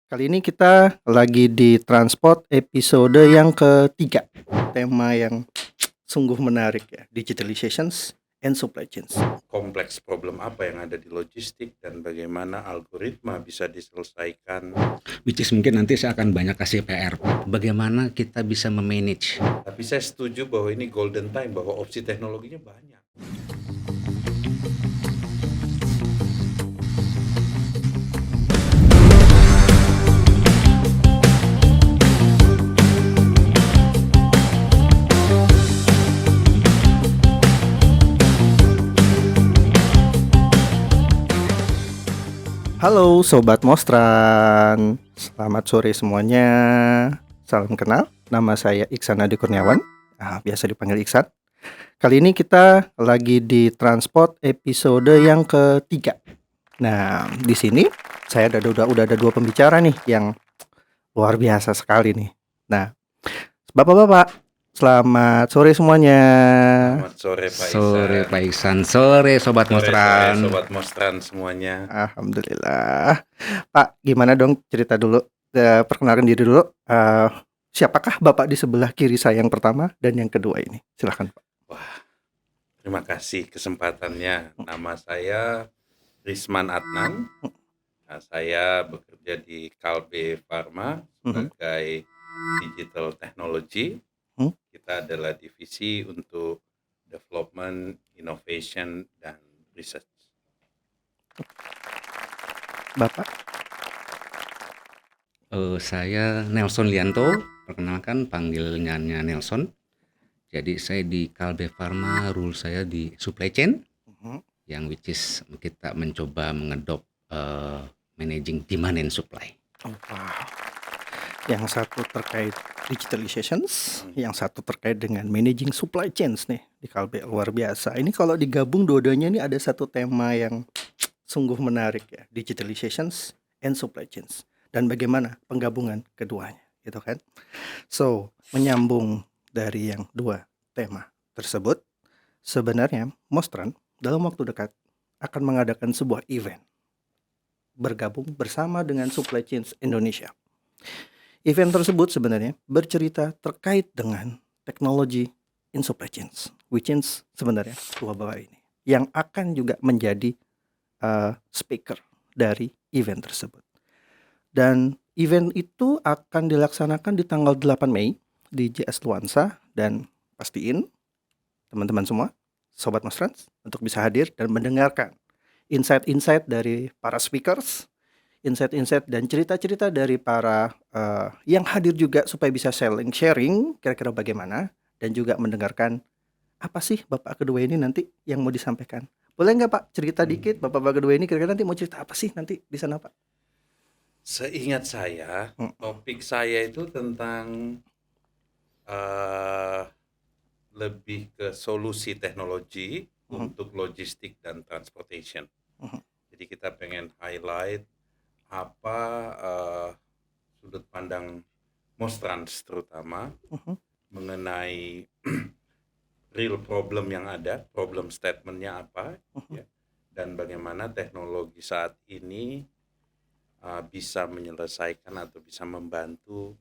Kali ini kita lagi di transport episode yang ketiga. Tema yang sungguh menarik ya, digitalizations and supply chains. Kompleks problem apa yang ada di logistik dan bagaimana algoritma bisa diselesaikan. Which is mungkin nanti saya akan banyak kasih PR, Pak. Bagaimana kita bisa memanage? Tapi saya setuju bahwa ini golden time, bahwa opsi teknologinya banyak. Halo Sobat Mostran, selamat sore semuanya. Salam kenal, nama saya Iksan Adi Kurniawan, biasa dipanggil Iksan. Kali ini kita lagi di transport episode yang ketiga. Nah, di sini saya udah ada dua pembicara nih yang luar biasa sekali nih. Nah, Bapak-bapak, selamat sore semuanya. Selamat sore Pak Iksan. Sore Pak Iksan, sore Sobat Mostran. Sobat Mostran semuanya. Alhamdulillah. Pak, gimana dong cerita dulu, perkenalkan diri dulu. Siapakah Bapak di sebelah kiri saya yang pertama dan yang kedua ini? Silakan Pak. Wah, terima kasih kesempatannya. Nama saya Risman Adnan. Saya bekerja di Kalbe Pharma sebagai digital technology. Kita adalah divisi untuk development, innovation, dan research. Bapak? Saya Nelson Lianto, perkenalkan panggilnya Nelson. Jadi saya di Kalbe Pharma, role saya di supply chain, yang which is kita mencoba mengedop managing demand and supply. Oh, wow. Yang satu terkait digitalizations, yang satu terkait dengan managing supply chains nih di Kalbe, luar biasa. Ini kalau digabung dua-duanya ini ada satu tema yang sungguh menarik ya, digitalizations and supply chains. Dan bagaimana penggabungan keduanya, gitu kan? So, menyambung dari yang dua tema tersebut, sebenarnya Mostran dalam waktu dekat akan mengadakan sebuah event bergabung bersama dengan Supply Chains Indonesia. Event tersebut sebenarnya bercerita terkait dengan teknologi in supply chains, which is sebenarnya dua bapak ini yang akan juga menjadi speaker dari event tersebut. Dan event itu akan dilaksanakan di tanggal 8 Mei di JS Luansa, dan pastiin teman-teman semua, Sobat Mostran, untuk bisa hadir dan mendengarkan insight-insight dari para speakers, insight-insight dan cerita-cerita dari para yang hadir juga, supaya bisa sharing kira-kira bagaimana, dan juga mendengarkan apa sih Bapak kedua ini nanti yang mau disampaikan. Boleh nggak Pak cerita dikit, Bapak kedua ini kira-kira nanti mau cerita apa sih nanti di sana Pak? Seingat saya, topik saya itu tentang lebih ke solusi teknologi untuk logistik dan transportation. Jadi kita pengen highlight apa sudut pandang Mostrans terutama mengenai real problem yang ada, problem statementnya apa, ya, dan bagaimana teknologi saat ini bisa menyelesaikan atau bisa membantu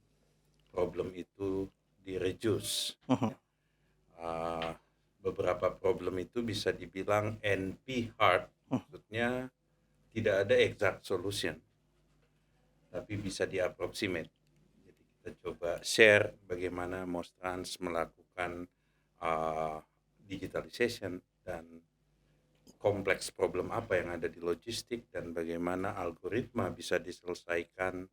problem itu di-reduce. Beberapa problem itu bisa dibilang NP hard, maksudnya tidak ada exact solution, tapi bisa di-approximate. Jadi kita coba share bagaimana Mostrans melakukan digitalization dan kompleks problem apa yang ada di logistik dan bagaimana algoritma bisa diselesaikan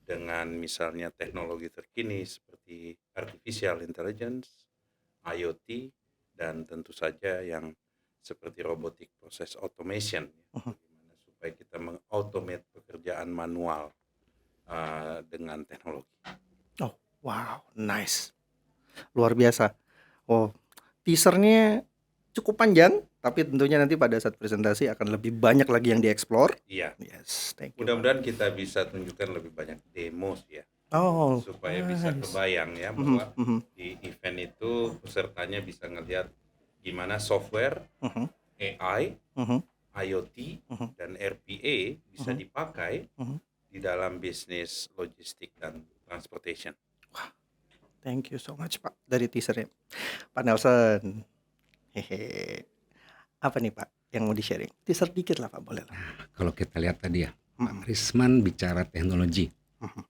dengan misalnya teknologi terkini seperti artificial intelligence, IoT, dan tentu saja yang seperti robotic process automation, bagaimana supaya kita mengautomate pekerjaan manual dengan teknologi. Oh, wow, nice, luar biasa. Oh, teasernya cukup panjang, tapi tentunya nanti pada saat presentasi akan lebih banyak lagi yang dieksplor. Iya. Yes, thank you. Mudah-mudahan kita bisa tunjukkan lebih banyak demo ya. Oh, supaya bisa kebayang ya bahwa di event itu pesertanya bisa ngelihat gimana software, AI, IoT, dan RPA bisa dipakai di di dalam bisnis logistik dan transportation. Thank you so much Pak dari teasernya. Pak Nelson, hehe. Apa nih Pak yang mau di-sharing? Teaser dikit lah Pak, boleh lah. Kalau kita lihat tadi ya, Mm-mm. Pak Risman bicara teknologi, Mhm.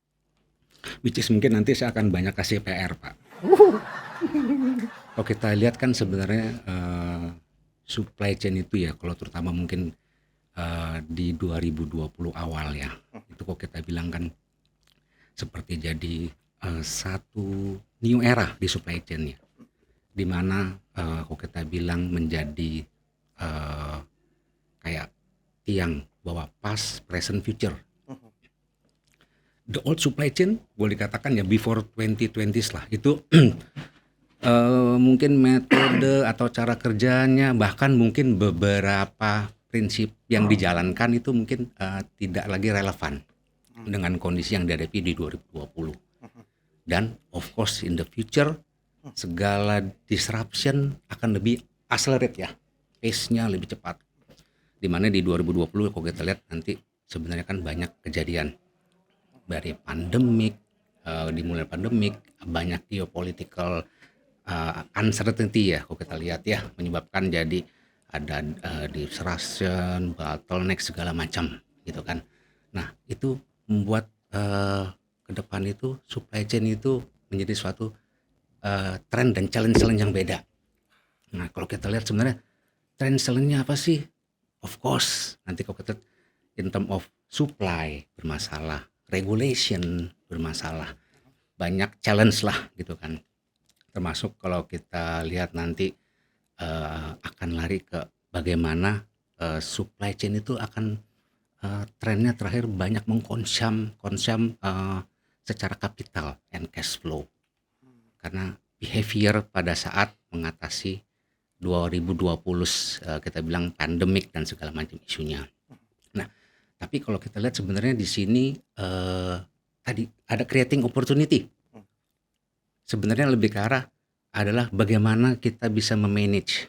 which is mungkin nanti saya akan banyak kasih PR Pak. Kalau kita lihat kan sebenarnya supply chain itu ya, kalau terutama mungkin di 2020 awal ya, itu kok kita bilang kan seperti jadi satu new era di supply chain ya, di mana kok kita bilang menjadi kayak tiang bahwa past, present, future. The old supply chain boleh dikatakan ya before 2020s lah itu mungkin metode atau cara kerjanya bahkan mungkin beberapa prinsip yang dijalankan itu mungkin tidak lagi relevan dengan kondisi yang dihadapi di 2020. Dan of course in the future segala disruption akan lebih accelerate ya, pace-nya lebih cepat. Dimana di 2020 kalau kita lihat nanti sebenarnya kan banyak kejadian dari pandemik, dimulai pandemik, banyak geopolitical uncertainty ya kalau kita lihat ya, menyebabkan jadi ada disruption, bottleneck segala macam gitu kan. Nah itu membuat ke depan itu supply chain itu menjadi suatu tren dan challenge yang beda. Nah kalau kita lihat sebenarnya tren challenge-nya apa sih? Of course nanti kalau kita in term of supply bermasalah, regulation bermasalah, banyak challenge lah gitu kan. Termasuk kalau kita lihat nanti akan lari ke bagaimana supply chain itu akan trennya terakhir banyak mengkonsum secara kapital and cash flow karena behavior pada saat mengatasi 2020 kita bilang pandemik dan segala macam isunya. Nah, tapi kalau kita lihat sebenarnya di sini tadi ada creating opportunity. Sebenarnya lebih ke arah adalah bagaimana kita bisa memanage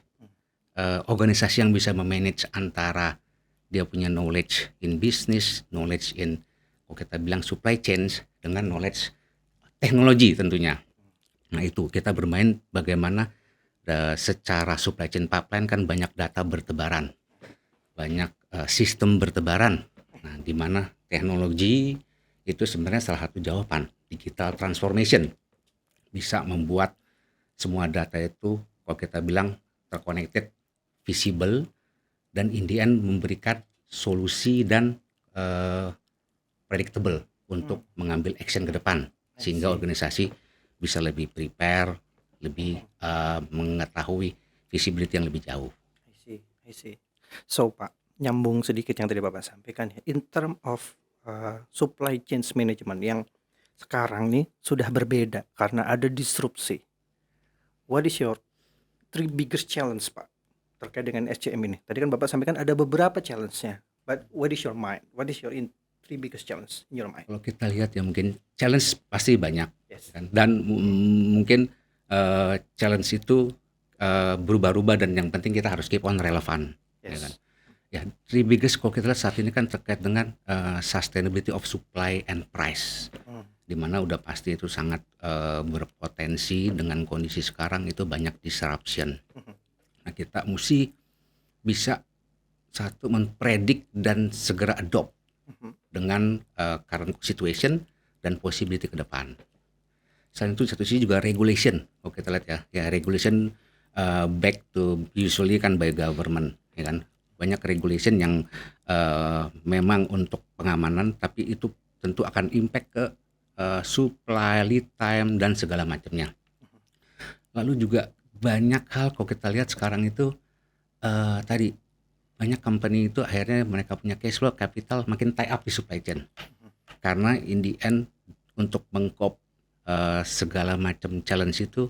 organisasi yang bisa memanage antara dia punya knowledge in business, knowledge in kalau kita bilang supply chain dengan knowledge teknologi tentunya. Nah itu kita bermain bagaimana secara supply chain pipeline kan banyak data bertebaran, banyak sistem bertebaran. Nah di mana teknologi itu sebenarnya salah satu jawaban digital transformation. Bisa membuat semua data itu kalau kita bilang terconnected, visible, dan in the end memberikan solusi dan predictable untuk mengambil action ke depan sehingga organisasi bisa lebih prepare, lebih mengetahui visibility yang lebih jauh. I see. So Pak, nyambung sedikit yang tadi Bapak sampaikan ya, in term of supply chain management yang sekarang nih sudah berbeda karena ada disrupsi. What is your three biggest challenge Pak terkait dengan SCM ini? Tadi kan Bapak sampaikan ada beberapa challenge-nya, but what is your mind? What is your three biggest challenge in your mind? Kalau kita lihat ya mungkin challenge pasti banyak. Yes. Kan? Dan mungkin challenge itu berubah-ubah dan yang penting kita harus keep on relevan. Yes. Ya kan? Ya, three biggest kalau kita lihat saat ini kan terkait dengan sustainability of supply and price. Di mana udah pasti itu sangat berpotensi dengan kondisi sekarang itu banyak disruption. Nah kita mesti bisa satu mempredik dan segera adopt dengan current situation dan possibility ke depan. Selain itu satu sisi juga regulation. Kalau kita lihat ya regulation back to usually kan by government, ya kan. Banyak regulation yang memang untuk pengamanan, tapi itu tentu akan impact ke supply, lead time dan segala macamnya. Lalu juga banyak hal kalau kita lihat sekarang itu tadi banyak company itu akhirnya mereka punya cash flow, capital makin tie up di supply chain. Karena in the end untuk mengkop segala macam challenge itu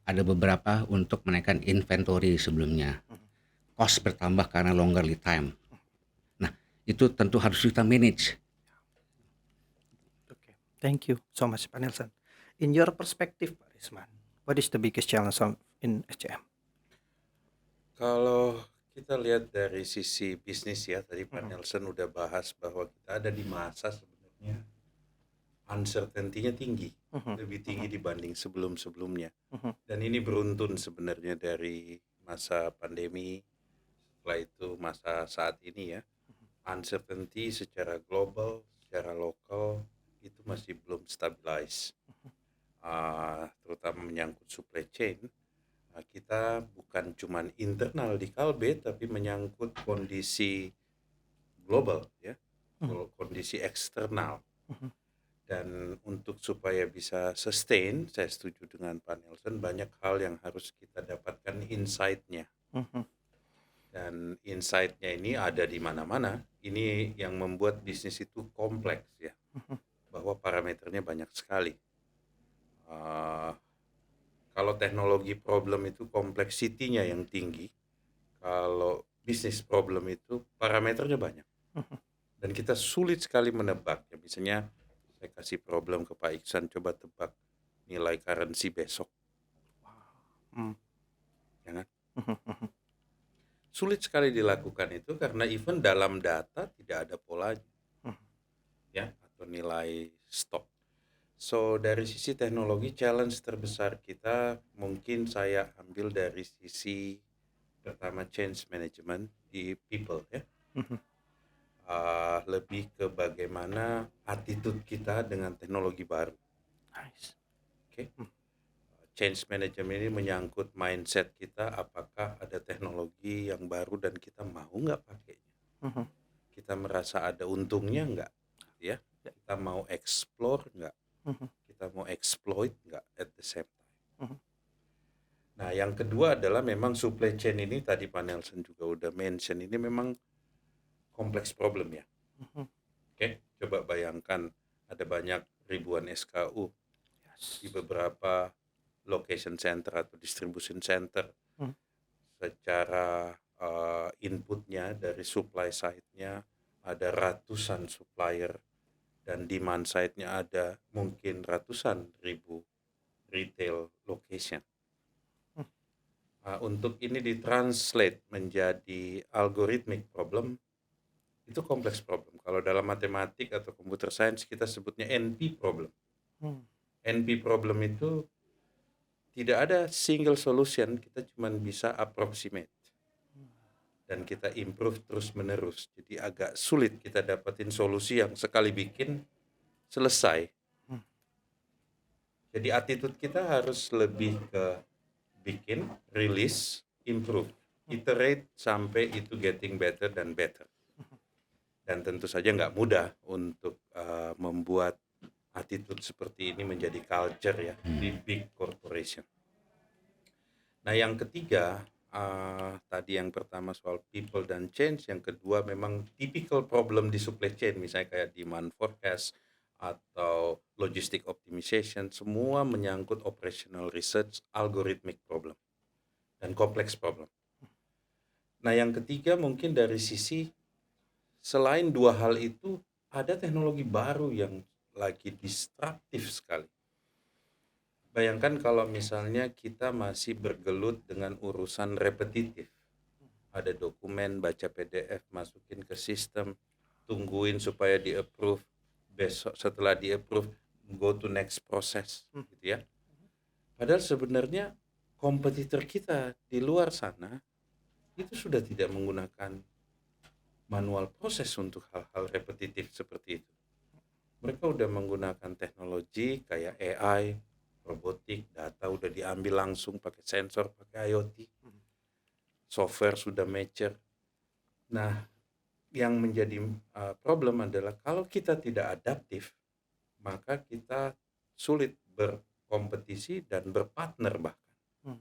ada beberapa untuk menaikkan inventory sebelumnya. Cost bertambah karena longer lead time. Nah, itu tentu harus kita manage. Okay. Thank you so much Pak Nelson. In your perspective Pak Risman, what is the biggest challenge in SCM? Kalau kita lihat dari sisi bisnis ya, tadi Pak Nelson udah bahas bahwa kita ada di masa sebenarnya ya, uncertainty-nya tinggi, Mhm, lebih tinggi mhm, dibanding sebelum-sebelumnya. mhm, Dan ini beruntun sebenarnya dari masa pandemi, setelah itu masa saat ini ya. Uncertainty secara global, secara lokal itu masih belum stabilize. Terutama menyangkut supply chain. Kita bukan cuman internal di Kalbe, tapi menyangkut kondisi global ya, mhm, kondisi eksternal. mhm, Dan untuk supaya bisa sustain, saya setuju dengan Pak Nelson, banyak hal yang harus kita dapatkan insight-nya. mhm, Dan insight-nya ini ada di mana-mana. Ini yang membuat bisnis itu kompleks ya, mhm, bahwa parameternya banyak sekali. Uh, Kalau teknologi problem itu kompleksitinya yang tinggi, kalau bisnis problem itu parameternya banyak. mhm. Dan kita sulit sekali menebak. Ya, misalnya saya kasih problem ke Pak Iksan, coba tebak nilai currency besok. Mmm, Ya kan? mhm, mhm, Sulit sekali dilakukan itu karena even dalam data tidak ada polanya mhm. ya, atau nilai stok. So dari sisi teknologi challenge terbesar kita mungkin saya ambil dari sisi pertama change management di people ya. Mhm. Lebih ke bagaimana attitude kita dengan teknologi baru. Nice. Oke, Mmm, change management ini menyangkut mindset kita, apakah ada teknologi yang baru dan kita mau nggak pakainya. mhm, Kita merasa ada untungnya nggak, ya? ya, Kita mau explore nggak? mhm, Kita mau exploit nggak at the same time? mhm, Nah, yang kedua adalah memang supply chain ini tadi Pak Nelson juga udah mention, ini memang kompleks problem ya. mhm. Oke, coba bayangkan ada banyak ribuan SKU di Yes. beberapa location center atau distribution center. Mmm, Secara inputnya dari supply side-nya ada ratusan supplier dan demand side-nya ada mungkin ratusan ribu retail location. mmm, Untuk ini ditranslate menjadi algorithmic problem, itu kompleks problem. Kalau dalam matematik atau computer science kita sebutnya NP problem. mmm, NP problem itu tidak ada single solution, kita cuma bisa approximate dan kita improve terus menerus. Jadi agak sulit kita dapetin solusi yang sekali bikin selesai. mmm, Jadi attitude kita harus lebih ke bikin, release, improve, mmm, iterate sampai itu getting better dan better. Dan tentu saja nggak mudah untuk membuat attitude seperti ini menjadi culture ya di big corporation. Nah yang ketiga, tadi yang pertama soal people dan change, yang kedua memang typical problem di supply chain, misalnya kayak demand forecast atau logistic optimization, semua menyangkut operational research, algorithmic problem, dan complex problem. Nah yang ketiga mungkin dari sisi, selain dua hal itu, ada teknologi baru yang lagi disruptif sekali. Bayangkan kalau misalnya kita masih bergelut dengan urusan repetitif. Ada dokumen, baca PDF, masukin ke sistem, tungguin supaya di-approve, besok setelah di-approve, go to next process, mmm, gitu ya. Padahal sebenarnya kompetitor kita di luar sana itu sudah tidak menggunakan manual proses untuk hal-hal repetitif seperti itu. Mereka udah menggunakan teknologi kayak AI, robotik, data udah diambil langsung pakai sensor, pakai IoT, mhm. software sudah mature. Nah, yang menjadi problem adalah kalau kita tidak adaptif, maka kita sulit berkompetisi dan berpartner bahkan. Mmm,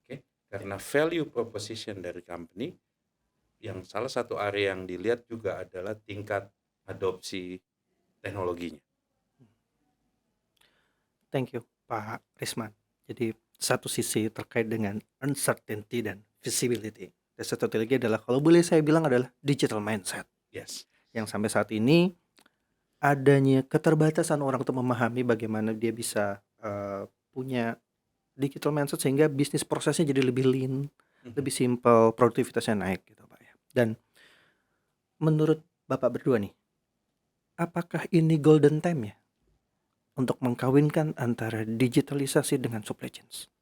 Oke, ya, karena value proposition dari company yang salah satu area yang dilihat juga adalah tingkat adopsi teknologinya. thank you Pak Risman. Jadi satu sisi terkait dengan uncertainty dan visibility, dan satu lagi adalah kalau boleh saya bilang adalah digital mindset, Yes. yang sampai saat ini adanya keterbatasan orang untuk memahami bagaimana dia bisa, punya digital mindset sehingga bisnis prosesnya jadi lebih lean, Mhm. lebih simpel, produktivitasnya naik gitu, Pak, ya. Dan menurut Bapak berdua nih, apakah ini golden time ya untuk mengkawinkan antara digitalisasi dengan supply chains?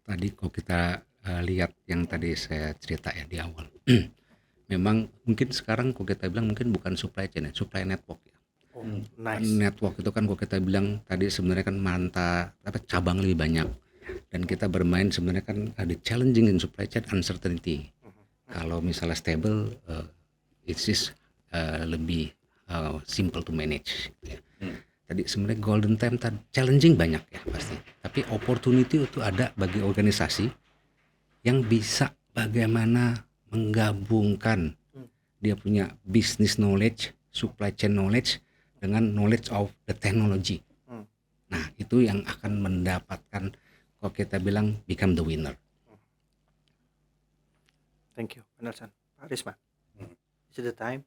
Tadi kalau kita lihat yang tadi saya cerita ya di awal, memang mungkin sekarang kalau kita bilang mungkin bukan supply chain ya, supply network ya. Oh, Kan nice. network itu kan kalau kita bilang tadi sebenarnya kan cabang lebih banyak, dan kita bermain sebenarnya kan ada challenging in supply chain uncertainty. Kalau misalnya stable, it is lebih simple to manage ya. Tadi sebenarnya golden time challenging banyak ya pasti, tapi opportunity itu ada bagi organisasi yang bisa bagaimana menggabungkan dia punya business knowledge, supply chain knowledge dengan knowledge of the technology. Hmm. Nah, itu yang akan mendapatkan, kalau kita bilang, become the winner. Thank you, Pak Nelson. Pak Risma, Hmm. is it the time?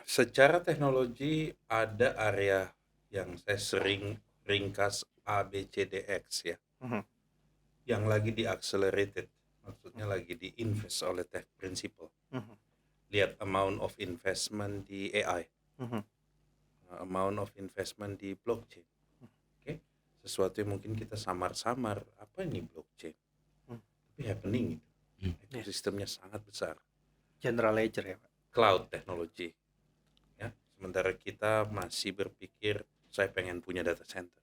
Secara teknologi ada area yang saya sering ringkas ABCDX ya, Mhm. yang lagi di-accelerated, maksudnya lagi di-invest oleh tech principle. Mhm. Lihat amount of investment di AI, Mhm. amount of investment di blockchain. Oke, sesuatu yang mungkin kita samar-samar, apa ini blockchain? Tapi happening gitu. Ekosistemnya sangat besar. General ledger ya, Pak. Cloud technology. Ya, sementara kita masih berpikir saya pengen punya data center.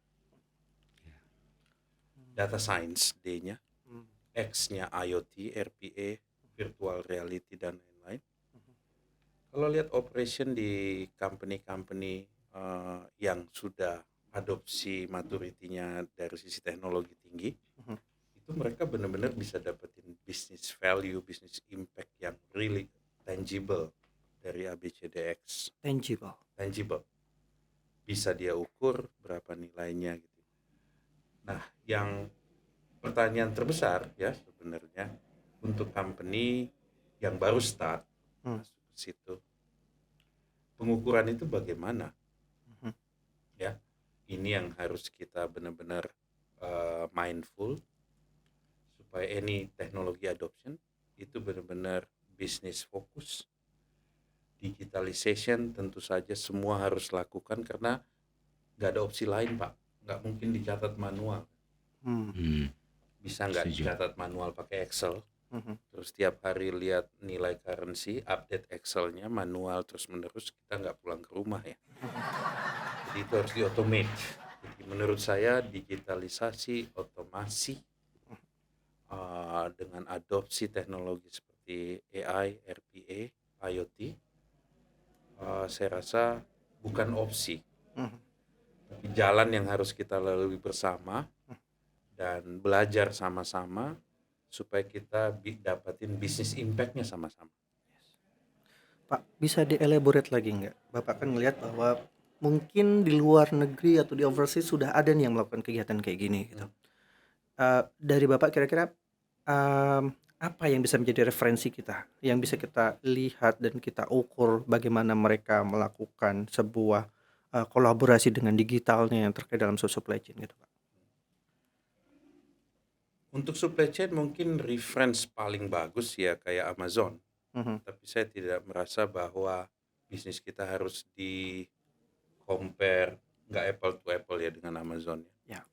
Data science D-nya, X-nya IoT, RPA, virtual reality dan lain-lain. Kalau lihat operation di company-company yang sudah adopsi maturity-nya dari sisi teknologi tinggi, itu mereka benar-benar bisa dapetin business value, business impact yang really tangible dari ABCDX. Tangible. Bisa dia ukur berapa nilainya gitu. Nah, yang pertanyaan terbesar ya sebenarnya untuk company yang baru start masuk ke situ, pengukuran itu bagaimana? Ya, ini yang harus kita benar-benar mindful supaya any teknologi adoption itu benar-benar bisnis fokus. Digitalization tentu saja semua harus lakukan karena nggak ada opsi lain, Pak. Nggak mungkin dicatat manual. Bisa nggak dicatat manual pakai Excel, terus tiap hari lihat nilai currency, update Excelnya manual terus-menerus, kita nggak pulang ke rumah ya. Jadi itu harus di-automate. Jadi menurut saya digitalisasi, otomasi dengan adopsi teknologi seperti AI, RPA, IoT, saya rasa bukan opsi, tapi jalan yang harus kita lalui bersama dan belajar sama-sama supaya kita dapatin bisnis impact-nya sama-sama. Pak, bisa di-elaborate lagi nggak? Bapak kan ngelihat bahwa mungkin di luar negeri atau di overseas sudah ada nih yang melakukan kegiatan kayak gini gitu. Dari Bapak kira-kira apa yang bisa menjadi referensi kita, yang bisa kita lihat dan kita ukur bagaimana mereka melakukan sebuah kolaborasi dengan digitalnya yang terkait dalam supply chain gitu, Pak? Untuk supply chain mungkin reference paling bagus ya kayak Amazon. Tapi saya tidak merasa bahwa bisnis kita harus di compare, nggak apple to apple ya dengan Amazon ya.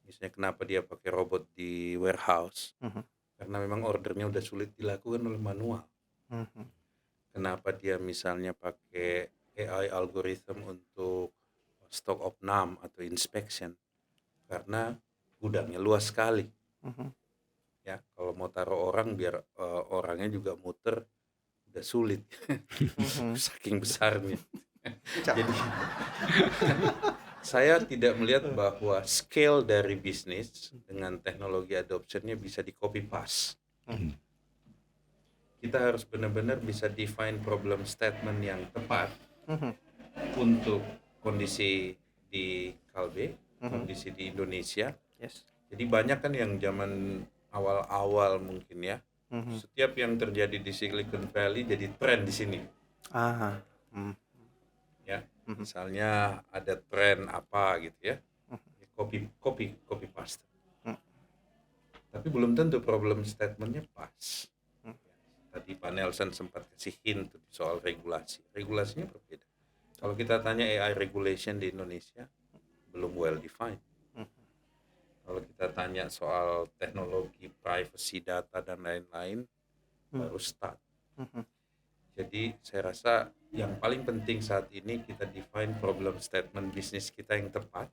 Misalnya kenapa dia pakai robot di warehouse? Karena memang ordernya udah sulit dilakukan oleh manual. Kenapa dia misalnya pakai AI algorithm untuk stock of name atau inspection? Karena gudangnya luas sekali. Ya, kalau mau taruh orang biar orangnya juga muter udah sulit. Saking besarnya. Jadi saya tidak melihat bahwa scale dari bisnis dengan teknologi adoptionnya bisa di copy paste. Kita harus benar-benar bisa define problem statement yang tepat untuk kondisi di Kalbe, kondisi di Indonesia. Jadi banyak kan yang zaman awal-awal mungkin ya, setiap yang terjadi di Silicon Valley jadi tren di sini. Ya, misalnya ada tren apa gitu ya, copy paste. Tapi belum tentu problem statementnya pas. Tadi Pak Nelson sempat kasih hint soal regulasi. Regulasinya berbeda. Kalau kita tanya AI regulation di Indonesia, belum well defined. Kalau kita tanya soal teknologi privacy data dan lain-lain, baru start. Jadi saya rasa yang paling penting saat ini kita define problem statement bisnis kita yang tepat.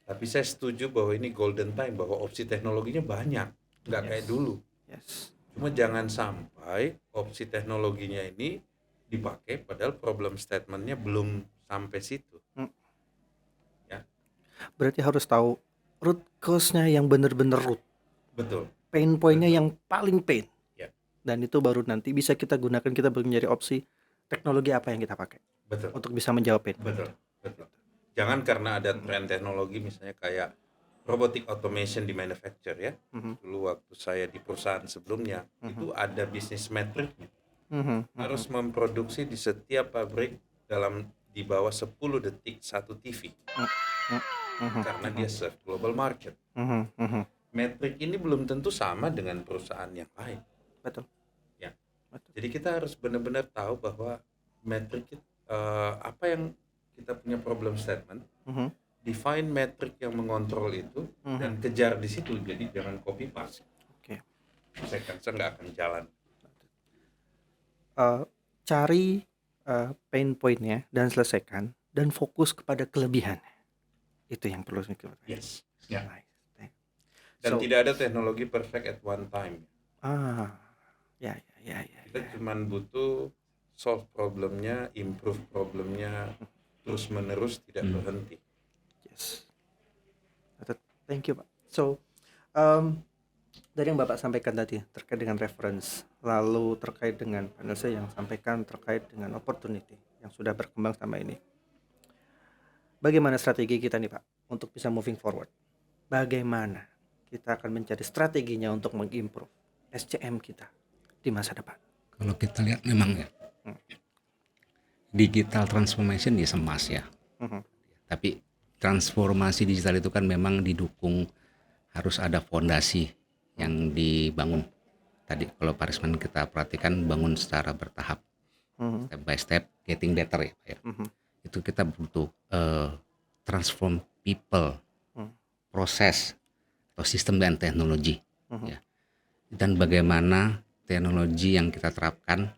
Tapi saya setuju bahwa ini golden time, bahwa opsi teknologinya banyak, nggak kayak dulu. Yes. Cuma jangan sampai opsi teknologinya ini dipakai padahal problem statementnya belum sampai situ. Ya, Berarti harus tahu root cause-nya yang benar-benar root, betul. pain point-nya yang paling pain. Ya, Dan itu baru nanti bisa kita gunakan, kita menjadi opsi teknologi apa yang kita pakai betul. untuk bisa menjawab pain. Betul, betul. Jangan karena ada tren teknologi misalnya kayak robotic automation di manufacture ya. Dulu waktu saya di perusahaan sebelumnya itu ada bisnis metriknya. Harus memproduksi di setiap pabrik dalam di bawah 10 detik satu TV. Karena dia serve global market. Metrik ini belum tentu sama dengan perusahaan yang lain. Betul. Ya. Betul. Jadi kita harus benar-benar tahu bahwa metrik apa yang kita punya problem statement, define metrik yang mengontrol itu dan kejar di situ. Jadi jangan copy paste. Oke. Saya rasa nggak akan jalan. Cari pain point-nya dan selesaikan, dan fokus kepada kelebihan. Itu yang perlu kita. Yes. Ya. Nice. Dan So, tidak ada teknologi perfect at one time. ya. Kita cuman butuh solve problemnya, improve problemnya, terus menerus tidak berhenti. Yes. Thank you, Pak. So, dari yang Bapak sampaikan tadi terkait dengan reference, lalu terkait dengan panel saya yang sampaikan terkait dengan opportunity yang sudah berkembang sama ini. Bagaimana strategi kita nih, Pak, untuk bisa moving forward? Bagaimana kita akan mencari strateginya untuk mengimprove SCM kita di masa depan? Kalau kita lihat memang ya, digital transformation ya semas ya. Tapi transformasi digital itu kan memang didukung, harus ada fondasi yang dibangun. Tadi kalau Pak Risman kita perhatikan bangun secara bertahap, step by step, getting better ya Pak ya. Itu kita butuh transform people, proses, atau sistem dan teknologi. Ya. Dan bagaimana teknologi yang kita terapkan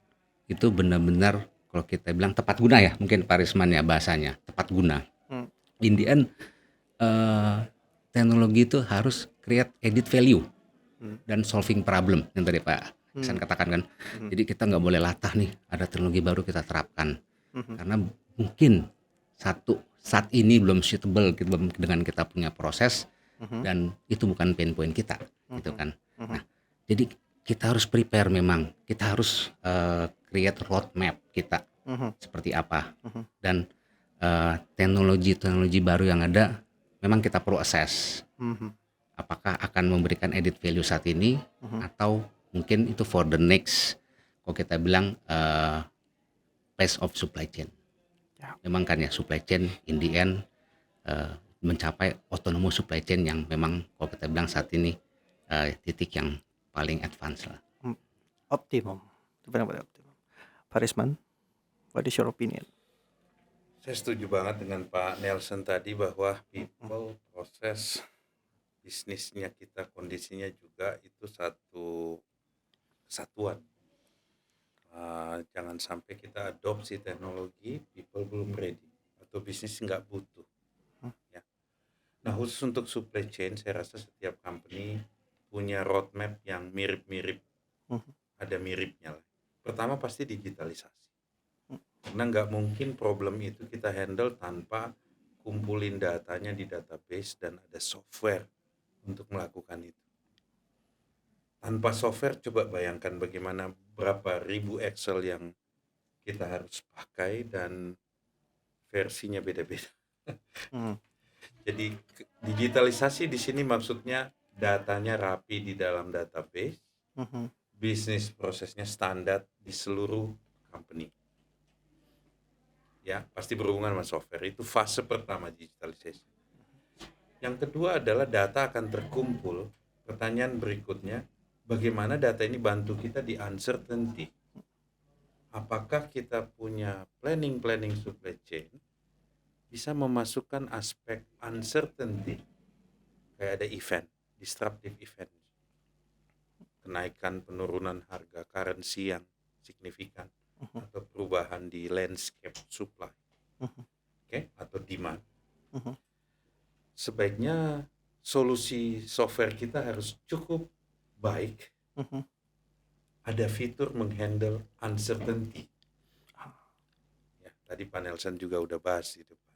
itu benar-benar kalau kita bilang tepat guna ya, mungkin Pak Risman ya bahasanya, tepat guna. In the end, teknologi itu harus create added value dan solving problem yang tadi Pak Iksan katakan kan. Jadi kita nggak boleh latah nih, ada teknologi baru kita terapkan. Karena mungkin saat ini belum suitable dengan kita punya proses dan itu bukan pain point kita, gitu kan. Nah, jadi kita harus prepare memang, kita harus create roadmap kita seperti apa dan teknologi baru yang ada memang kita perlu assess apakah akan memberikan added value saat ini atau mungkin itu for the next, kalau kita bilang phase of supply chain. Memang kan ya supply chain in the end mencapai autonomous supply chain yang memang kalau kita bilang saat ini titik yang paling advance lah. Optimum. Itu benar-benar optimum. Pak Risman, what is your opinion? Saya setuju banget dengan Pak Nelson tadi bahwa people, proses, bisnisnya kita, kondisinya juga itu satu kesatuan. Jangan sampai kita adopsi teknologi, people belum ready atau bisnis nggak butuh. Ya. Nah khusus untuk supply chain, saya rasa setiap company punya roadmap yang mirip-mirip, ada miripnya lah. Pertama pasti digitalisasi. Karena nggak mungkin problem itu kita handle tanpa kumpulin datanya di database dan ada software untuk melakukan itu. Tanpa software coba bayangkan bagaimana berapa ribu Excel yang kita harus pakai dan versinya beda-beda. Jadi digitalisasi di sini maksudnya datanya rapi di dalam database, bisnis prosesnya standar di seluruh company. Ya, pasti berhubungan sama software. Itu fase pertama digitalisasi. Yang kedua adalah data akan terkumpul. Pertanyaan berikutnya, bagaimana data ini bantu kita di uncertainty. Apakah kita punya planning supply chain bisa memasukkan aspek uncertainty, kayak ada event, disruptive event, kenaikan penurunan harga currency yang signifikan, atau perubahan di landscape supply, atau demand. Sebaiknya solusi software kita harus cukup baik, ada fitur menghandle uncertainty. Ya, tadi Pak Nelson juga udah bahas di depan,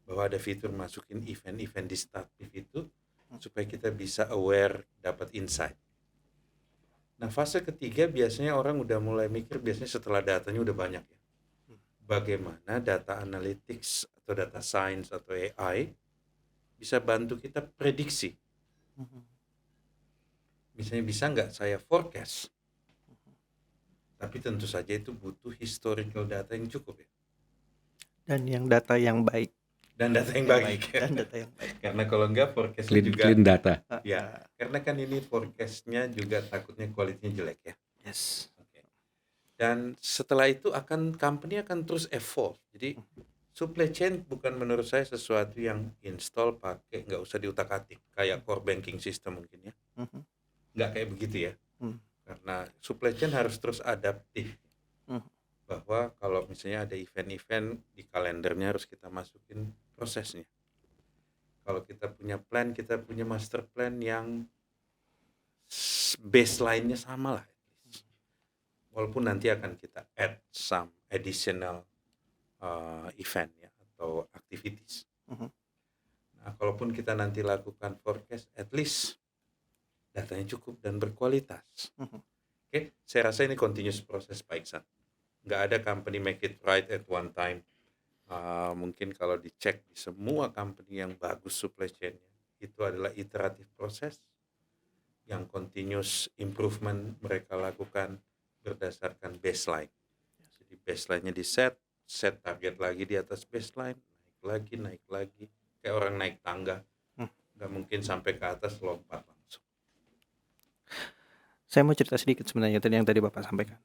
bahwa ada fitur masukin event-event disruptive itu supaya kita bisa aware, dapat insight. Nah, fase ketiga biasanya orang udah mulai mikir, biasanya setelah datanya udah banyak ya. Bagaimana data analytics atau data science atau AI bisa bantu kita prediksi. Misalnya bisa nggak saya forecast? Tapi tentu saja itu butuh historical data yang cukup ya. Dan yang data yang baik. Dan data yang baik. Dan data yang baik. Karena kalau enggak forecastnya juga Clean data. ya. Karena kan ini forecastnya juga takutnya kualitinya jelek ya. Yes. Oke. Dan setelah itu company akan terus evolve. Jadi supply chain bukan menurut saya sesuatu yang install pakai nggak usah diutak-atik kayak core banking system mungkin ya. Nggak kayak begitu ya. Karena supply chain harus terus adaptif. Bahwa kalau misalnya ada event-event di kalendernya harus kita masukin prosesnya. Kalau kita punya plan, kita punya master plan yang baseline-nya sama lah. Walaupun nanti akan kita add some additional event ya, atau activities. Nah, kalaupun kita nanti lakukan forecast, at least datanya cukup dan berkualitas. Oke, saya rasa ini continuous proses Pak Iksan. Nggak ada company make it right at one time. Mungkin kalau dicek di semua company yang bagus supply chain-nya, itu adalah iteratif proses yang continuous improvement mereka lakukan berdasarkan baseline. Jadi baseline-nya di set target lagi di atas baseline, naik lagi, kayak orang naik tangga. Nggak mungkin sampai ke atas lompat langsung. Saya mau cerita sedikit sebenarnya tadi yang tadi Bapak sampaikan.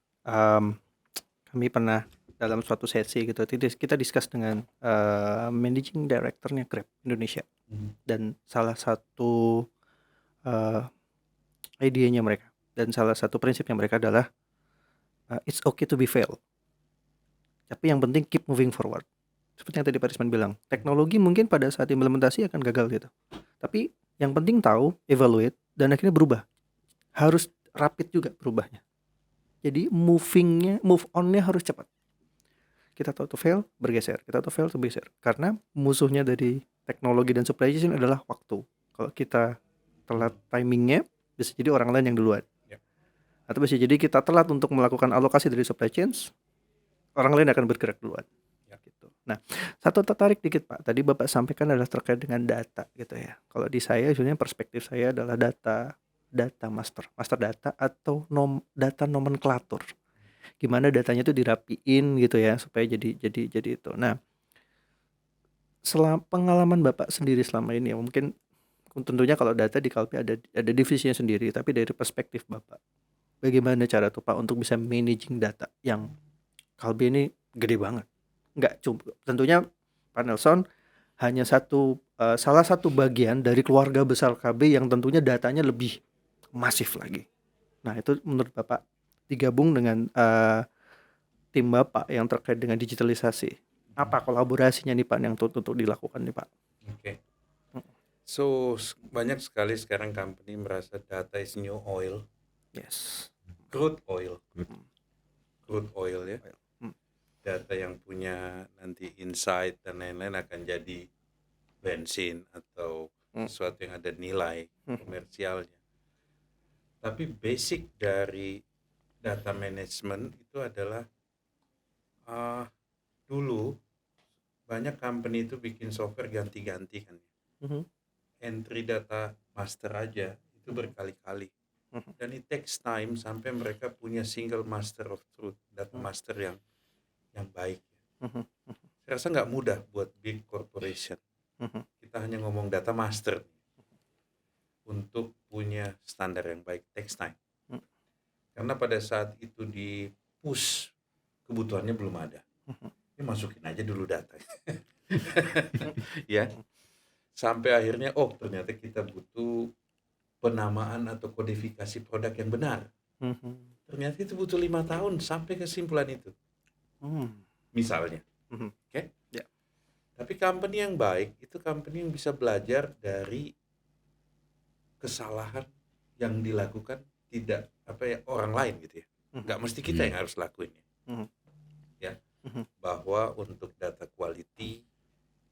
Kami pernah dalam suatu sesi gitu, kita discuss dengan managing director-nya Grab Indonesia. Dan salah satu idenya mereka dan salah satu prinsipnya mereka adalah it's okay to be fail. Tapi yang penting keep moving forward. Seperti yang tadi Pak Risman bilang, teknologi mungkin pada saat implementasi akan gagal gitu. Tapi yang penting tahu, evaluate, dan akhirnya berubah. Harus rapid juga berubahnya. Jadi move on-nya harus cepat. Kita tahu to fail, bergeser. Kita tahu fail, bergeser. Karena musuhnya dari teknologi dan supply chain adalah waktu. Kalau kita telat timingnya, bisa jadi orang lain yang duluan. Atau bisa jadi kita telat untuk melakukan alokasi dari supply chains, orang lain akan bergerak duluan. Gitu. Nah, satu tertarik dikit Pak. Tadi Bapak sampaikan adalah terkait dengan data gitu ya. Kalau di saya sebenarnya perspektif saya adalah data master data atau data nomenklatur. Gimana datanya itu dirapiin gitu ya supaya jadi itu. Nah, selama pengalaman Bapak sendiri selama ini ya, mungkin tentunya kalau data di Kalbe ada divisinya sendiri, tapi dari perspektif Bapak, bagaimana cara tuh Pak untuk bisa managing data yang Kalbe ini gede banget? Enggak cuma tentunya Pak Nelson hanya salah satu bagian dari keluarga besar KB yang tentunya datanya lebih masif lagi. Nah, itu menurut Bapak digabung dengan tim Bapak yang terkait dengan digitalisasi. Apa kolaborasinya nih Pak yang untuk dilakukan nih Pak? Oke. So, banyak sekali sekarang company merasa data is new oil. Yes. Crude oil ya. Data yang punya nanti insight dan lain-lain akan jadi bensin atau sesuatu yang ada nilai komersialnya. Tapi basic dari data management itu adalah dulu banyak company itu bikin software ganti-ganti kan. Entry data master aja itu berkali-kali. Dan it takes time sampai mereka punya single master of truth, data master yang baik. Saya rasa nggak mudah buat big corporation. Kita hanya ngomong data master. untuk punya standar yang baik takes time. Hmm. Karena pada saat itu di push, kebutuhannya belum ada. Ini masukin aja dulu data. Ya, sampai akhirnya ternyata kita butuh penamaan atau kodifikasi produk yang benar. Ternyata itu butuh 5 tahun sampai kesimpulan itu. Misalnya. Oke? Ya. Tapi company yang baik itu company yang bisa belajar dari kesalahan yang dilakukan orang lain gitu ya. Nggak mesti kita yang harus lakuin. Ya. Bahwa untuk data quality,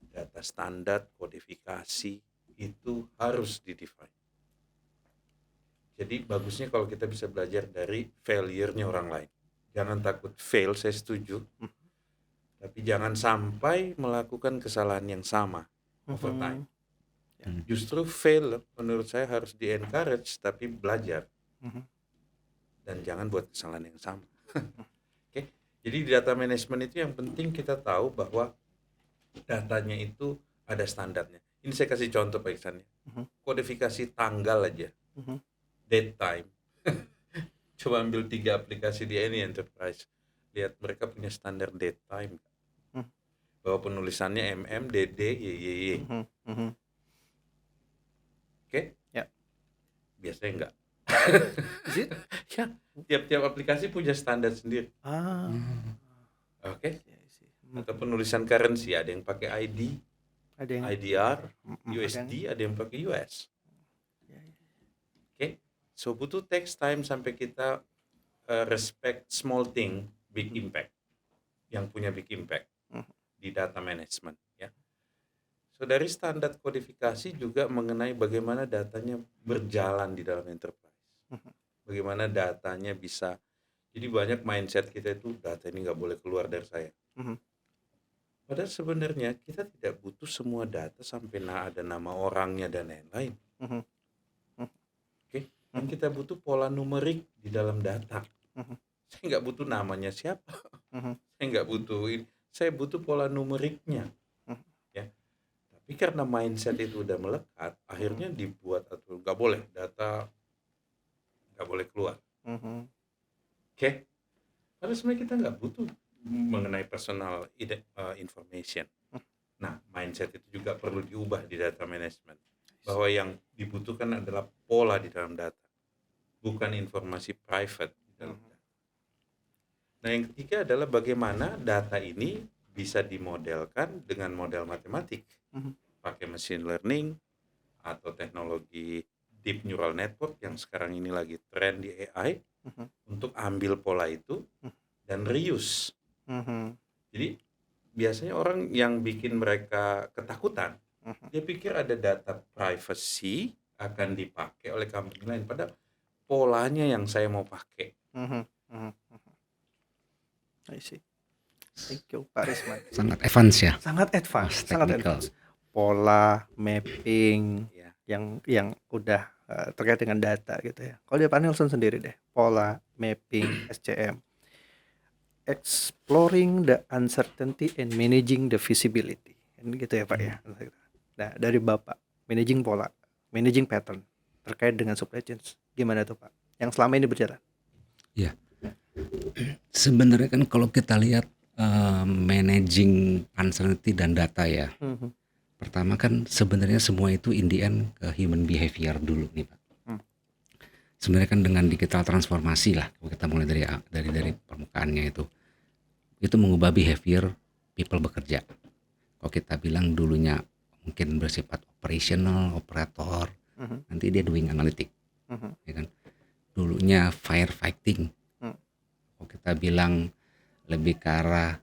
data standar, kodifikasi itu harus di-define. Jadi bagusnya kalau kita bisa belajar dari failure-nya orang lain. Jangan takut fail, saya setuju. Tapi jangan sampai melakukan kesalahan yang sama over time. Justru fail menurut saya harus di-encourage tapi belajar. Dan jangan buat kesalahan yang sama. Oke. Jadi di data management itu yang penting kita tahu bahwa datanya itu ada standarnya. Ini saya kasih contoh Pak Iksan. Kodifikasi tanggal aja. Date time. Coba ambil 3 aplikasi di any enterprise. Lihat mereka punya standar date time. Bahwa penulisannya DD, YYY. Oke? Ya. Biasanya enggak. Is it? Ya, tiap-tiap aplikasi punya standar sendiri. Oke? Atau penulisan currency, ada yang pakai ID, Ada yang IDR, USD, ada yang pakai US. Oke? So butuh takes time sampai kita respect small thing, big impact. Yang punya big impact di data management. Ya. So dari standar kodifikasi juga mengenai bagaimana datanya berjalan di dalam enterprise. Bagaimana datanya bisa, jadi banyak mindset kita itu data ini nggak boleh keluar dari saya. Padahal sebenarnya kita tidak butuh semua data sampai ada nama orangnya dan lain-lain. Oke, yang kita butuh pola numerik di dalam data. Saya nggak butuh namanya siapa. Saya nggak butuh ini. Saya butuh pola numeriknya. Ya. Tapi karena mindset itu udah melekat, akhirnya dibuat atau nggak boleh data nggak boleh keluar. Oke. Karena sebenarnya kita nggak butuh mengenai personal information. Nah, mindset itu juga perlu diubah di data management. Bahwa yang dibutuhkan adalah pola di dalam data, bukan informasi private di dalam data. Nah, yang ketiga adalah bagaimana data ini bisa dimodelkan dengan model matematik, pakai machine learning atau teknologi deep neural network yang sekarang ini lagi tren di AI, untuk ambil pola itu dan reuse. Jadi biasanya orang yang bikin mereka ketakutan, dia pikir ada data privacy akan dipakai oleh company lain, padahal polanya yang saya mau pakai. I see. Thank you Pak Risman. Sangat advance ya. Sangat advance, Mas, sangat technical. advance. Pola, mapping, Ya. yang udah terkait dengan data gitu ya. Kalau dia Pak Nelson sendiri deh, pola, mapping, SCM, exploring the uncertainty and managing the visibility, gitu ya Pak ya. Nah dari Bapak, managing pola, managing pattern terkait dengan supply chain, gimana tuh Pak? Yang selama ini berjalan? Ya, sebenarnya kan kalau kita lihat managing uncertainty dan data ya. Pertama kan sebenarnya semua itu in the end ke human behavior dulu nih Pak. Sebenarnya kan dengan digital transformasi lah, kalau kita mulai dari permukaannya itu mengubah behavior people bekerja. Kalau kita bilang dulunya mungkin bersifat operational, operator, nanti dia doing analytic, ya kan. Dulunya firefighting, kalau kita bilang lebih ke arah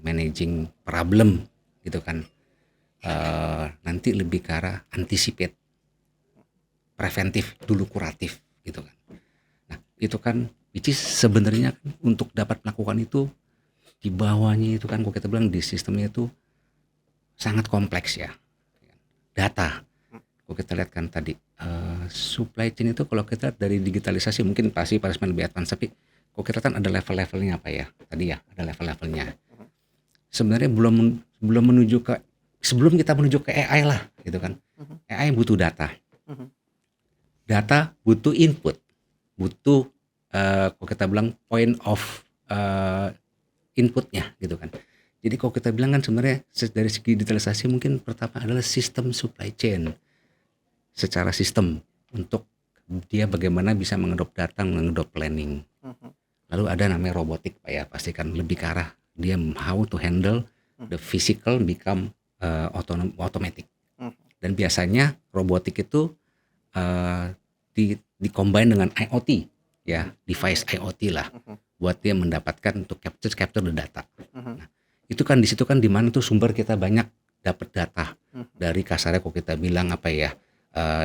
managing problem gitu kan. Nanti lebih ke arah anticipate, preventif dulu kuratif gitu kan. Nah itu kan which is sebenarnya untuk dapat melakukan itu di bawahnya itu kan kalau kita bilang di sistemnya itu sangat kompleks ya. Data kalau kita lihat kan tadi supply chain itu kalau kita lihat dari digitalisasi mungkin pasti lebih advance, tapi kalau kita kan ada level-levelnya apa ya tadi ya, ada level-levelnya. Sebenarnya belum menuju ke, sebelum kita menuju ke AI lah gitu kan. AI butuh data. Mhm. Data butuh input, butuh kalau kita bilang point of inputnya gitu kan. Jadi kalau kita bilang kan sebenarnya dari segi digitalisasi mungkin pertama adalah sistem supply chain secara sistem untuk dia bagaimana bisa mengedop data, mengedop planning. Mhm. Lalu ada namanya robotik Pak ya, pasti kan lebih ke arah dia how to handle the physical become automatic. Mhm. Dan biasanya robotik itu di-combine dengan IoT ya, device IoT lah Mhm. buat dia mendapatkan untuk capture the data. Mhm. Nah, itu kan di situ kan di mana tuh sumber kita banyak dapat data Mhm. dari kasarnya kalau kita bilang apa ya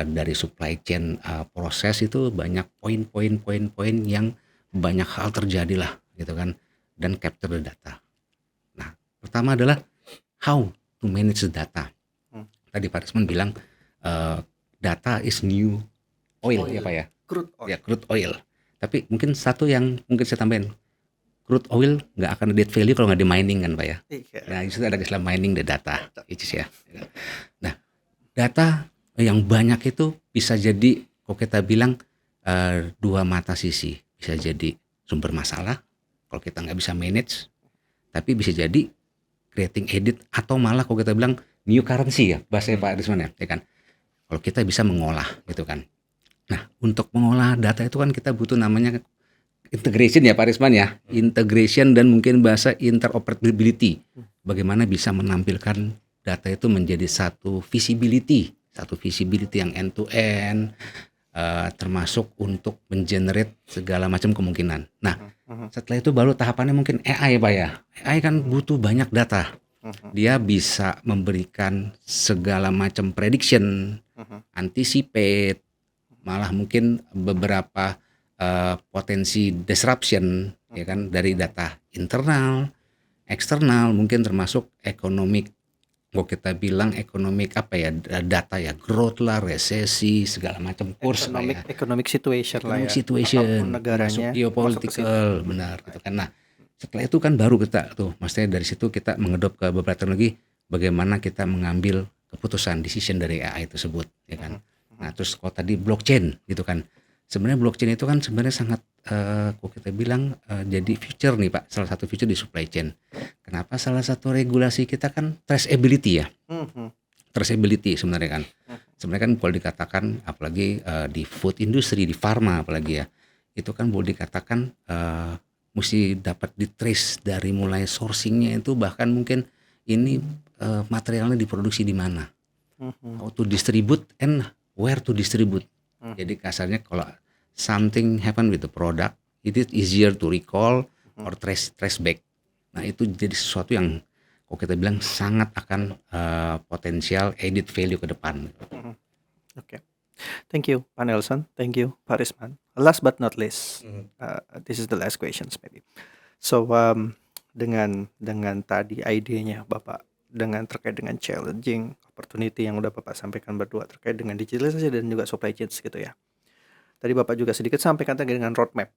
dari supply chain proses itu banyak poin-poin yang banyak hal terjadi lah gitu kan dan capture the data. Nah, pertama adalah how to manage the data. Tadi Pak Risman bilang data is new oil ya Pak ya. Crude oil. Ya crude oil. Tapi mungkin satu yang mungkin saya tambahin, crude oil nggak akan ada value kalau nggak di mining kan Pak ya. Iya. Nah itu ada istilah mining the data, which is ya. Nah data yang banyak itu bisa jadi kalau kita bilang dua mata sisi, bisa jadi sumber masalah kalau kita nggak bisa manage, tapi bisa jadi creating edit atau malah kalau kita bilang new currency ya bahasa Pak Risman ya kan. Kalau kita bisa mengolah gitu kan. Nah, untuk mengolah data itu kan kita butuh namanya integration ya Pak Risman ya. Integration dan mungkin bahasa interoperability. Bagaimana bisa menampilkan data itu menjadi satu visibility yang end to end termasuk untuk mengenerate segala macam kemungkinan. Nah, setelah itu baru tahapannya mungkin AI Pak ya. AI kan butuh banyak data. Dia bisa memberikan segala macam prediction, anticipate, malah mungkin beberapa potensi disruption ya kan dari data internal, eksternal, mungkin termasuk ekonomik. Kalau kita bilang ekonomik apa ya data ya growth lah, resesi, segala macam kurs lah ya. Economic situation lah Economic ya. situation, Apapun negaranya masuk masuk ke situ. geopolitical, benar gitu kan. Nah, setelah itu kan baru kita tuh, maksudnya dari situ kita mengedop ke beberapa teknologi bagaimana kita mengambil keputusan decision dari AI tersebut, ya kan. Nah, terus kalau tadi blockchain gitu kan. Sebenarnya blockchain itu kan sebenarnya sangat kalau kita bilang jadi future nih Pak, salah satu future di supply chain. Kenapa salah satu regulasi kita kan traceability ya. Mhm. Traceability sebenarnya kan. Sebenarnya kan boleh dikatakan apalagi di food industry, di pharma apalagi ya. Itu kan boleh dikatakan mesti dapat di-trace dari mulai sourcingnya itu bahkan mungkin ini materialnya diproduksi di mana. How to distribute and where to distribute. Jadi kasarnya kalau something happen with the product, it is easier to recall or trace back. Nah itu jadi sesuatu yang kalau kita bilang sangat akan potensial added value ke depan. Oke. Thank you, Pak Nelson. Thank you, Pak Risman. Last but not least, this is the last questions maybe. So, dengan tadi idenya Bapak dengan terkait dengan challenging opportunity yang udah Bapak sampaikan berdua terkait dengan digitalisasi dan juga supply chain gitu ya. Tadi Bapak juga sedikit sampaikan tadi dengan roadmap.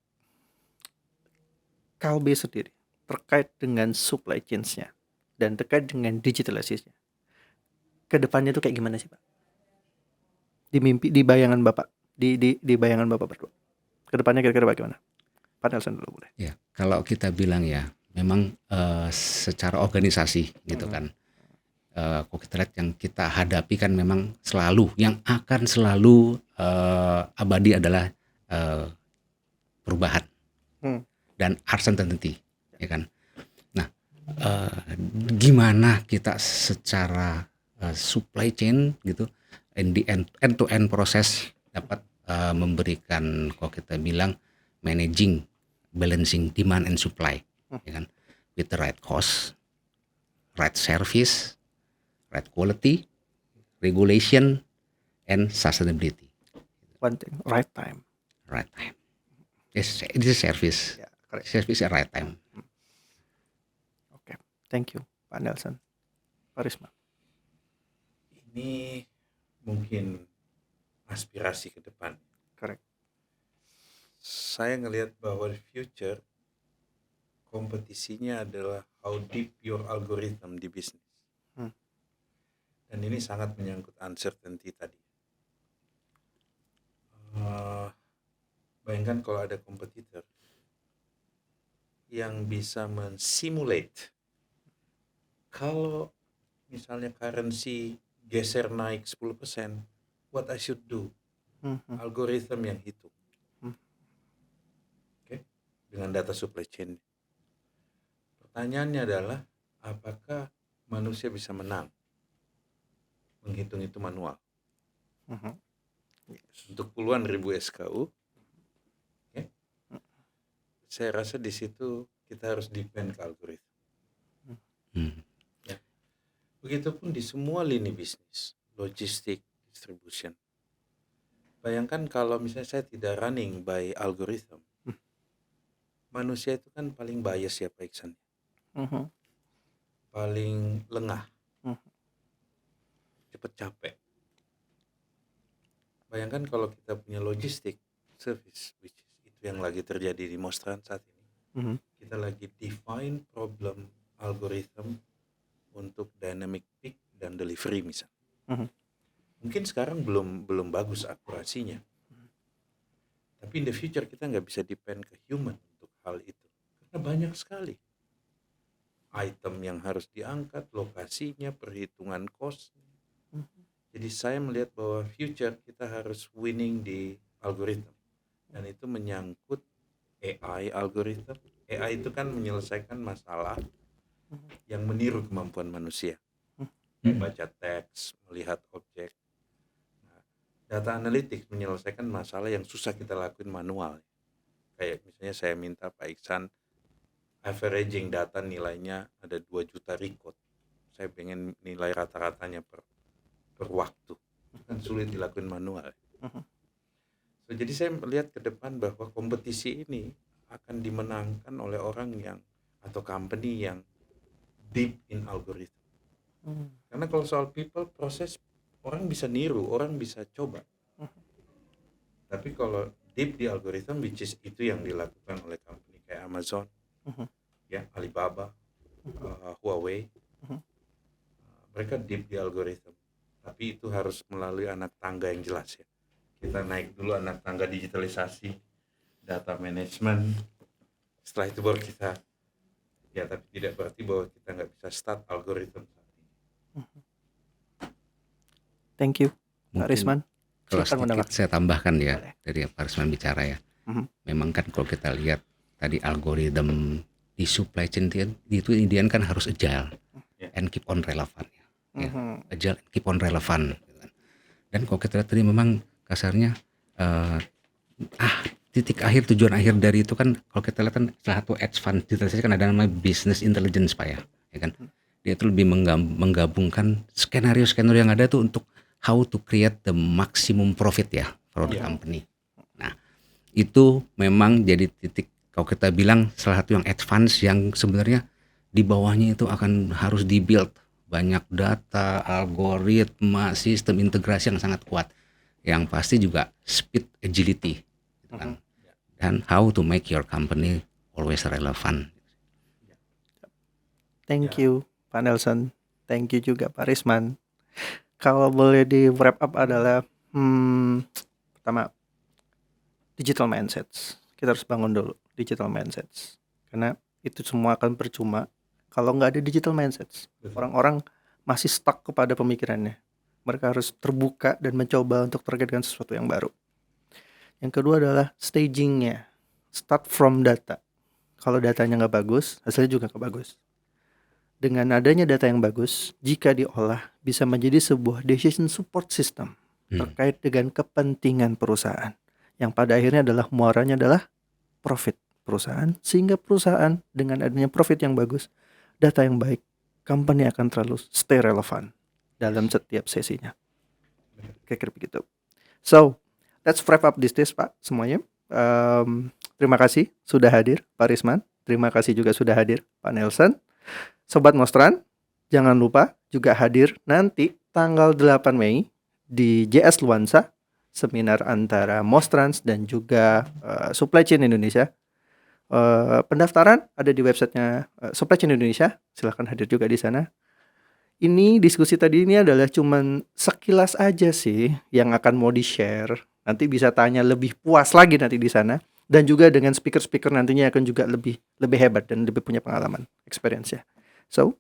Kalbe sendiri terkait dengan supply chains-nya dan terkait dengan digitalisasinya. Kedepannya itu kayak gimana sih Pak? Di bayangan Bapak, di bayangan Bapak berdua. Kedepannya kira-kira bagaimana? Pak Nelson dulu boleh. Ya, kalau kita bilang ya, memang secara organisasi gitu kan, kalau kita lihat yang kita hadapi kan memang selalu, yang akan selalu abadi adalah perubahan dan uncertainty, ya kan. Nah, gimana kita secara supply chain gitu, end to end proses dapat memberikan kalau kita bilang managing balancing demand and supply, ya kan, with the right cost, right service, right quality, regulation, and sustainability. One thing, right time. Right time. This is service. Ya, correct. Service at right time. Oke, thank you, Pak Nelson. Pak Risma. Ini mungkin aspirasi ke depan. Correct. Saya ngelihat bahwa the future kompetisinya adalah how deep your algorithm di bisnis. Dan ini sangat menyangkut uncertainty tadi. Bayangkan kalau ada kompetitor yang bisa mensimulate kalau misalnya currency geser naik 10%, what I should do? Algoritma yang hitung, oke, dengan data supply chain. Pertanyaannya adalah, apakah manusia bisa menang menghitung itu manual? Untuk puluhan ribu SKU, oke, saya rasa di situ kita harus depend ke algoritma. Ya. Begitupun di semua lini bisnis, logistik, distribution. Bayangkan kalau misalnya saya tidak running by algorithm, manusia itu kan paling bias ya Pak Iksan, paling lengah, cepat capek. Bayangkan kalau kita punya logistik service, which is itu yang lagi terjadi di Mostran saat ini. Kita lagi define problem algorithm untuk dynamic peak dan delivery misalnya. Mungkin sekarang belum bagus akurasinya, tapi in the future kita nggak bisa depend ke human untuk hal itu, karena banyak sekali item yang harus diangkat, lokasinya, perhitungan cost. Jadi saya melihat bahwa future kita harus winning di algoritma, dan itu menyangkut AI algoritma. AI itu kan menyelesaikan masalah yang meniru kemampuan manusia, kayak baca teks, melihat objek. Data analytics menyelesaikan masalah yang susah kita lakuin manual. Kayak misalnya saya minta Pak Iksan averaging data nilainya ada 2 juta record. Saya pengen nilai rata-ratanya per waktu. Itu kan sulit dilakuin manual. So, jadi saya melihat ke depan bahwa kompetisi ini akan dimenangkan oleh orang yang atau company yang deep in algorithm. Karena kalau soal people, proses orang bisa niru, orang bisa coba. Tapi kalau deep di algorithm, which is itu yang dilakukan oleh company kayak Amazon, ya, Alibaba, Huawei, mereka deep di algorithm. Tapi itu harus melalui anak tangga yang jelas ya. Kita naik dulu anak tangga digitalisasi, data management, setelah itu baru kita, ya, tapi tidak berarti bahwa kita nggak bisa start algorithm. Thank you, Pak Mungkin Risman. kalau Silakan sedikit menambah. saya tambahkan ya Boleh. dari yang Pak Risman bicara ya. Memang kan kalau kita lihat tadi algoritma di supply chain itu idean kan harus agile and keep on relevant ya. Agile and keep on relevant gitu kan. Dan kalau kita lihat tadi memang kasarnya titik akhir, tujuan akhir dari itu kan kalau kita lihat kan salah satu advance digitalisasi kan ada namanya business intelligence Pak ya kan. Dia itu lebih menggabungkan skenario-skenario yang ada tuh untuk how to create the maximum profit ya for the company. Nah, itu memang jadi titik kalau kita bilang salah satu yang advance yang sebenarnya di bawahnya itu akan harus dibuild banyak data, algoritma, sistem integrasi yang sangat kuat. Yang pasti juga speed agility gitu kan. Dan how to make your company always relevant. Thank you, Pak Nelson. Thank you juga Pak Risman. Kalau boleh di wrap up adalah pertama, digital mindsets. Kita harus bangun dulu digital mindsets. Karena itu semua akan percuma kalau nggak ada digital mindsets. Orang-orang masih stuck kepada pemikirannya. Mereka harus terbuka dan mencoba untuk targetkan sesuatu yang baru. Yang kedua adalah stagingnya. Start from data. Kalau datanya nggak bagus, hasilnya juga nggak bagus. Dengan adanya data yang bagus, jika diolah, bisa menjadi sebuah decision support system terkait dengan kepentingan perusahaan. Yang pada akhirnya adalah muaranya adalah profit perusahaan. Sehingga perusahaan dengan adanya profit yang bagus, data yang baik, company akan terlalu stay relevan dalam setiap sesinya. Kira-kira begitu. So, let's wrap up this Pak semuanya. Terima kasih sudah hadir Pak Risman. Terima kasih juga sudah hadir Pak Nelson. Sobat Mostran, jangan lupa juga hadir nanti tanggal 8 Mei di JS Luansa, seminar antara Mostrans dan juga Supply Chain Indonesia. Pendaftaran ada di websitenya Supply Chain Indonesia, silahkan hadir juga di sana. Ini diskusi tadi ini adalah cuman sekilas aja sih yang akan mau di-share Nanti bisa tanya lebih puas lagi nanti di sana. Dan juga dengan speaker-speaker nantinya akan juga lebih hebat dan lebih punya pengalaman, experience ya. So,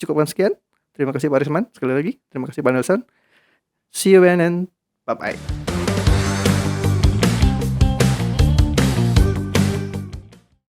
cukupkan sekian. Terima kasih Pak Risman sekali lagi. Terima kasih Pak Nelson. See you and bye-bye.